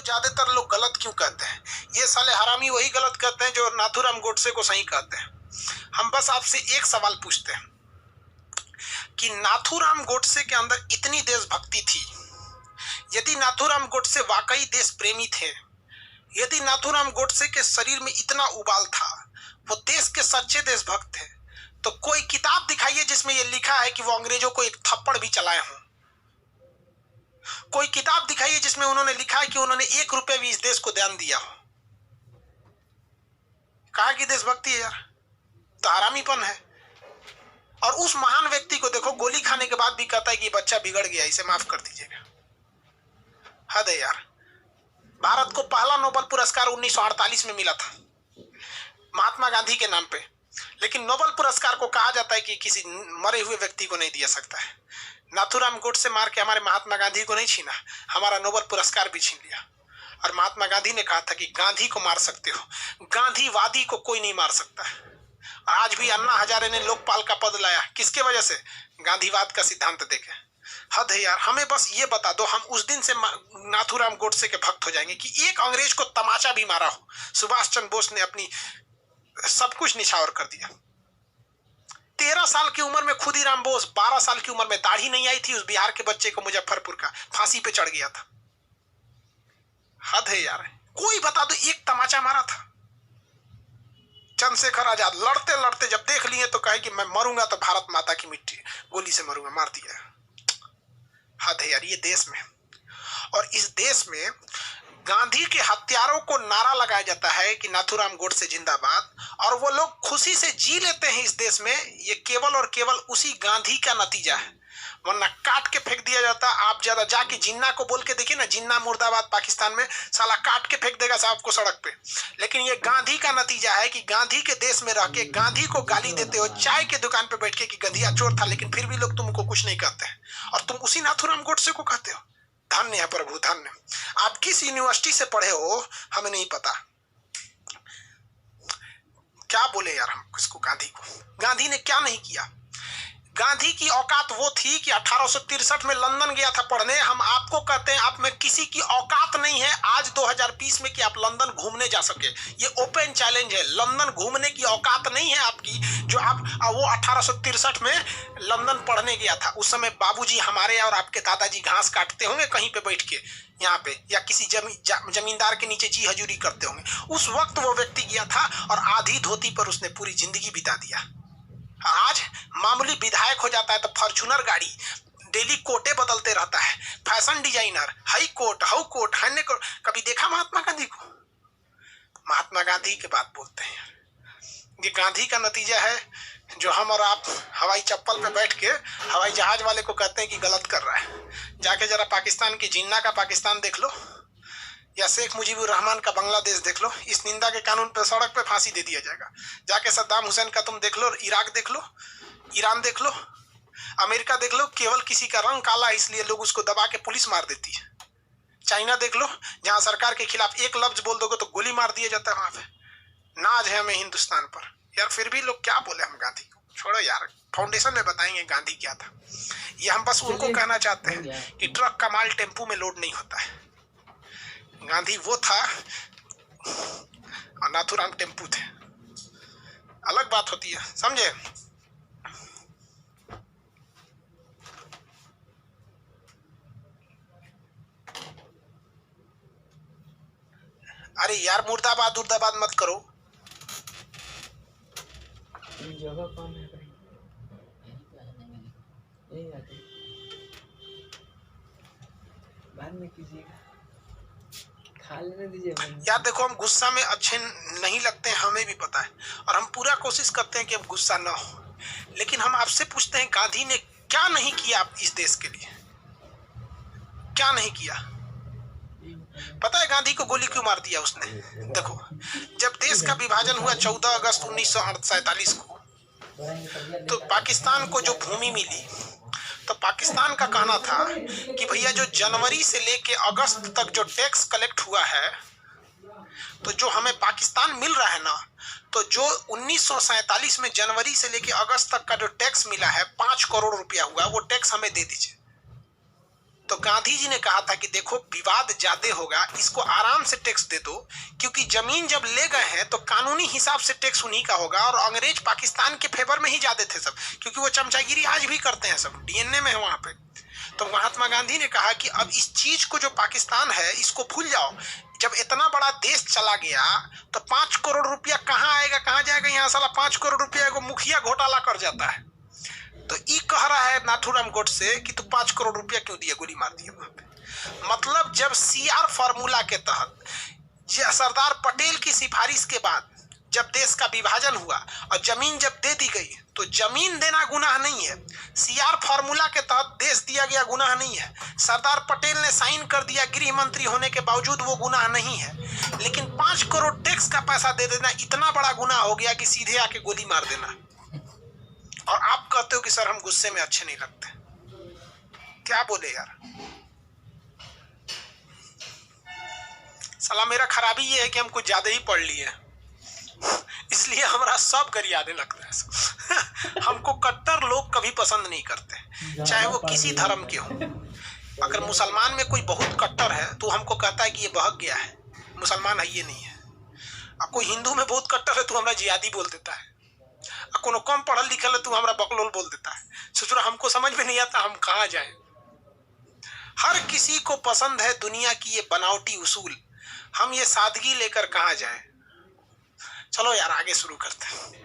ज्यादातर लोग गलत क्यों कहते हैं? ये साले हरामी वही गलत कहते हैं जो नाथूराम गोडसे को सही कहते हैं। हम बस आपसे एक सवाल पूछते हैं कि नाथूराम गोडसे के अंदर इतनी देशभक्ति थी, यदि नाथूराम गोडसे वाकई देश प्रेमी थे, यदि नाथूराम गोडसे के शरीर में इतना उबाल था, वो देश के सच्चे देशभक्त थे, तो कोई किताब दिखाइए जिसमें यह लिखा है कि वो अंग्रेजों को एक थप्पड़ भी चलाए हों। कोई किताब दिखाइए जिसमें उन्होंने लिखा है कि उन्होंने 1 रुपया भी इस देश को दान दिया हो। कहाँ की देशभक्ति है यार? तो हरामीपन है। और उस महान व्यक्ति को देखो, गोली खाने के बाद भी कहता है कि बच्चा बिगड़ गया, इसे माफ कर दीजिएगा। हद है यार। भारत को पहला नोबेल पुरस्कार 1948 में मिला था महात्मा गांधी के नाम पे, लेकिन नोबेल पुरस्कार को कहा जाता है कि किसी मरे हुए व्यक्ति को नहीं दिया सकता है। नाथूराम गोडसे मार के हमारे महात्मा गांधी को नहीं छीना, हमारा नोबेल पुरस्कार भी छीन लिया। और महात्मा गांधी ने कहा था कि गांधी को मार सकते हो, गांधीवादी को कोई नहीं मार सकता। आज भी अन्ना हजारे ने लोकपाल का पद लाया, किसके वजह से? गांधीवाद का सिद्धांत देके। हद है यार। हमें बस ये बता दो, हम उस दिन से नाथूराम गोडसे के भक्त हो जाएंगे कि एक अंग्रेज को तमाचा भी मारा हो। सुभाष चंद्र बोस ने अपनी सब कुछ निछावर कर दिया। 13 साल की उम्र में खुदीराम बोस, 12 साल की उम्र में दाढ़ी नहीं आई थी उस बिहार के बच्चे को, मुजफ्फरपुर का, फांसी पे चढ़ गया था। हद है यार। कोई बता दो एक तमाचा मारा था। चंद्रशेखर आजाद लड़ते लड़ते जब देख लिए तो कहे कि मैं मरूंगा तो भारत माता की मिट्टी गोली से मरूंगा, मार दिया। हद है यार ये देश में। और इस देश में गांधी के हत्यारों को नारा लगाया जाता है कि नाथूराम गोडसे जिंदाबाद, और वो लोग खुशी से जी लेते हैं इस देश में। ये केवल और केवल उसी गांधी का नतीजा है, वरना काट के फेंक दिया जाता। आप ज्यादा जाके जिन्ना को बोल के देखिए ना, जिन्ना मुर्दाबाद पाकिस्तान में, साला काट के फेंक देगा साहब को सड़क पे। लेकिन ये गांधी का नतीजा है कि गांधी के देश में रह के गांधी को गाली देते हो, चाय के दुकान पे बैठ के कि गंधिया चोर था, लेकिन फिर भी लोग तुमको कुछ नहीं कहते हैं, और तुम उसी नाथूराम गोडसे को कहते हो। धन्य है प्रभु, धन्य। आप किस यूनिवर्सिटी से पढ़े हो हमें नहीं पता। क्या बोले यार हम किसको? गांधी को। गांधी ने क्या नहीं किया? गांधी की औकात वो थी कि 1863 में लंदन गया था पढ़ने। हम आपको कहते हैं आप में किसी की औकात नहीं है आज 2020 में कि आप लंदन घूमने जा सके। ये ओपन चैलेंज है। लंदन घूमने की औकात नहीं है आपकी, जो आप वो 1863 में लंदन पढ़ने गया था। उस समय बाबूजी हमारे और आपके दादाजी घास काटते होंगे कहीं पे बैठ के यहाँ पे, या किसी जमींदार के नीचे जी हजूरी करते होंगे। उस वक्त वो व्यक्ति गया था और आधी धोती पर उसने पूरी जिंदगी बिता दिया। आज मामूली विधायक हो जाता है तो फॉर्च्यूनर गाड़ी, डेली कोटे बदलते रहता है, fashion designer, high coat, how coat, हन्ने कोट। कभी देखा महात्मा गांधी को? महात्मा गांधी की बात बोलते हैं। ये गांधी का नतीजा है जो हम और आप हवाई चप्पल पे बैठ के हवाई जहाज वाले को कहते हैं कि गलत कर रहा है। जाके जरा पाकिस्तान की जिन्ना का पाकिस्तान देख लो, या शेख मुजीबुर रहमान का बांग्लादेश देख लो। इस निंदा के कानून पे सड़क पे फांसी दे दिया जाएगा। जाके सद्दाम हुसैन का तुम देख लो, इराक देख लो, ईरान देख लो, अमेरिका देख लो, केवल किसी का रंग काला है इसलिए लोग उसको दबा के पुलिस मार देती है। चाइना देख लो, जहां सरकार के खिलाफ एक लफ्ज बोल दोगे तो गोली मार दिया जाता है। वहां पे नाज है हमें हिंदुस्तान पर यार। फिर भी लोग क्या बोले हम गांधी को? छोड़ो यार, फाउंडेशन में बताएंगे गांधी क्या था। ये हम बस उनको कहना चाहते हैं कि ट्रक का माल टेम्पू में लोड नहीं होता है। गांधी वो था और नाथूराम टेम्पू थे, अलग बात होती है, समझे? अरे यार मुर्दाबाद मुर्दाबाद मत करो। जगह कौन है? बाद में कीजिएगा, खा लेने दीजिए। यार देखो, हम गुस्सा में अच्छे नहीं लगते हैं, हमें भी पता है, और हम पूरा कोशिश करते हैं कि अब गुस्सा ना हो। लेकिन हम आपसे पूछते हैं, गांधी ने क्या नहीं किया इस देश के लिए? क्या नहीं किया? पता है गांधी को गोली क्यों मार दिया उसने? देखो, जब देश का विभाजन हुआ 14 अगस्त 1947 को, तो पाकिस्तान को जो भूमि मिली, तो पाकिस्तान का कहना था कि भैया जो जनवरी से लेके अगस्त तक जो टैक्स कलेक्ट हुआ है, तो जो हमें पाकिस्तान मिल रहा है ना, तो जो 1947 में जनवरी से लेके अगस्त तक का जो टैक्स मिला है 5 करोड़ रुपया हुआ, वो टैक्स हमें दे दीजिए। तो गांधी जी ने कहा था कि देखो विवाद ज्यादा होगा, इसको आराम से टैक्स दे दो, क्योंकि जमीन जब ले गए हैं तो कानूनी हिसाब से टैक्स उन्हीं का होगा। और अंग्रेज पाकिस्तान के फेवर में ही जाते थे सब, क्योंकि वो चमचागिरी आज भी करते हैं, सब डीएनए में है वहां पे। तो महात्मा गांधी ने कहा कि अब इस चीज को जो पाकिस्तान है इसको भूल जाओ। जब इतना बड़ा देश चला गया तो 5 करोड़ रुपया कहाँ आएगा कहाँ जाएगा? यहाँ साला 5 करोड़ रुपया को मुखिया घोटाला कर जाता है। तो ये कह रहा है नाथूराम गोडसे कि तू 5 करोड़ रुपया क्यों दिया, गोली मार दिया वहां पे। मतलब जब सीआर फार्मूला के तहत सरदार पटेल की सिफारिश के बाद जब देश का विभाजन हुआ और जमीन जब दे दी गई, तो जमीन देना गुनाह नहीं है। सीआर फार्मूला के तहत देश दिया गया गुनाह नहीं है। सरदार पटेल ने साइन कर दिया गृह मंत्री होने के बावजूद, वो गुनाह नहीं है। लेकिन 5 करोड़ टैक्स का पैसा दे देना इतना बड़ा गुनाह हो गया कि सीधे आके गोली मार देना। और आप कहते हो कि सर हम गुस्से में अच्छे नहीं लगते। क्या बोले यार, साला मेरा खराबी ये है कि हम कुछ ज्यादा ही पढ़ लिए, इसलिए हमारा सब गरियाने लगता है। हमको कट्टर लोग कभी पसंद नहीं करते, चाहे वो किसी धर्म के हो। अगर मुसलमान में कोई बहुत कट्टर है तो हमको कहता है कि ये बहक गया है, मुसलमान है ये नहीं है। अब कोई हिंदू में बहुत कट्टर है तो हमारा जिहादी बोल देता है। अब कोनो कम पढ़ल लिखल है तो हमारा बकलोल बोल देता है। सोचो हमको समझ में नहीं आता हम कहाँ जाए। हर किसी को पसंद है दुनिया की ये बनावटी उसूल, हम ये सादगी लेकर कहाँ जाए। चलो यार आगे शुरू करते हैं।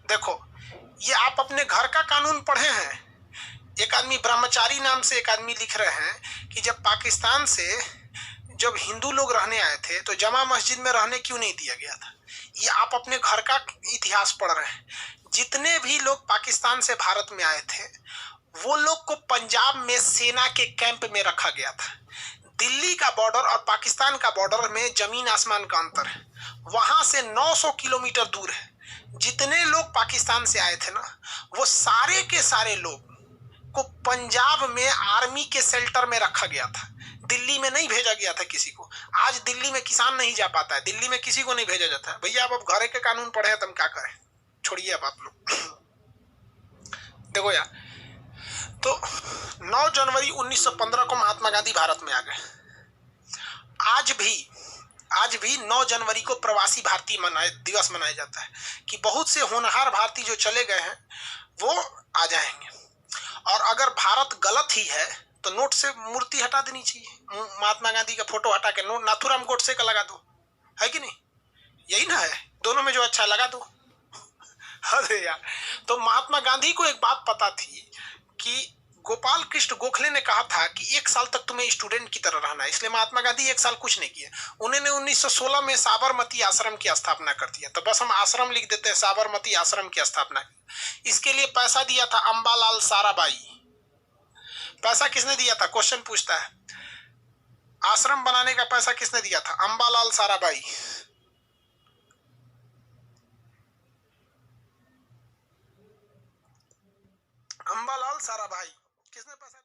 देखो ये आप अपने घर का कानून पढ़े हैं। एक आदमी ब्रह्मचारी नाम से एक आदमी लिख रहे हैं कि जब पाकिस्तान से जब हिंदू लोग रहने आए थे तो जमा मस्जिद में रहने क्यों नहीं दिया गया था। ये आप अपने घर का इतिहास पढ़ रहे हैं। जितने भी लोग पाकिस्तान से भारत में आए थे वो लोग को पंजाब में सेना के कैंप में रखा गया था। दिल्ली का बॉर्डर और पाकिस्तान का बॉर्डर में जमीन आसमान का अंतर है। वहां से 900 किलोमीटर दूर है। जितने लोग पाकिस्तान से आए थे ना, वो सारे के सारे लोग को पंजाब में आर्मी के शेल्टर में रखा गया था। दिल्ली में नहीं भेजा गया था किसी को। आज दिल्ली में किसान नहीं जा पाता है, दिल्ली में किसी को नहीं भेजा जाता है। भैया आप अब घरे के कानून पढ़े हैं, तुम क्या करें, छोड़िए अब आप लोग। देखो यार, तो 9 जनवरी 1915 को महात्मा गांधी भारत में आ गए। आज भी 9 जनवरी को प्रवासी भारतीय दिवस मनाया जाता है कि बहुत से होनहार भारतीय जो चले गए हैं वो आ जाएंगे। और अगर भारत गलत ही है तो नोट से मूर्ति हटा देनी चाहिए, महात्मा गांधी का फोटो हटा के नोट नाथूराम गोडसे का लगा दो, है कि नहीं? यही ना है, दोनों में जो अच्छा लगा दो। अरे यार, तो महात्मा गांधी को एक बात पता थी कि गोपाल कृष्ण गोखले ने कहा था कि 1 साल तक तुम्हें स्टूडेंट की तरह रहना है, इसलिए महात्मा गांधी 1 साल कुछ नहीं किए। उन्होंने 1916 में साबरमती आश्रम की स्थापना कर दिया। तो बस हम आश्रम लिख देते हैं, साबरमती आश्रम की स्थापना। इसके लिए पैसा दिया था अंबालाल साराभाई। पैसा किसने दिया था? क्वेश्चन पूछता है, आश्रम बनाने का पैसा किसने दिया था? अंबालाल साराभाई। अंबालाल साराभाई किसने पैसा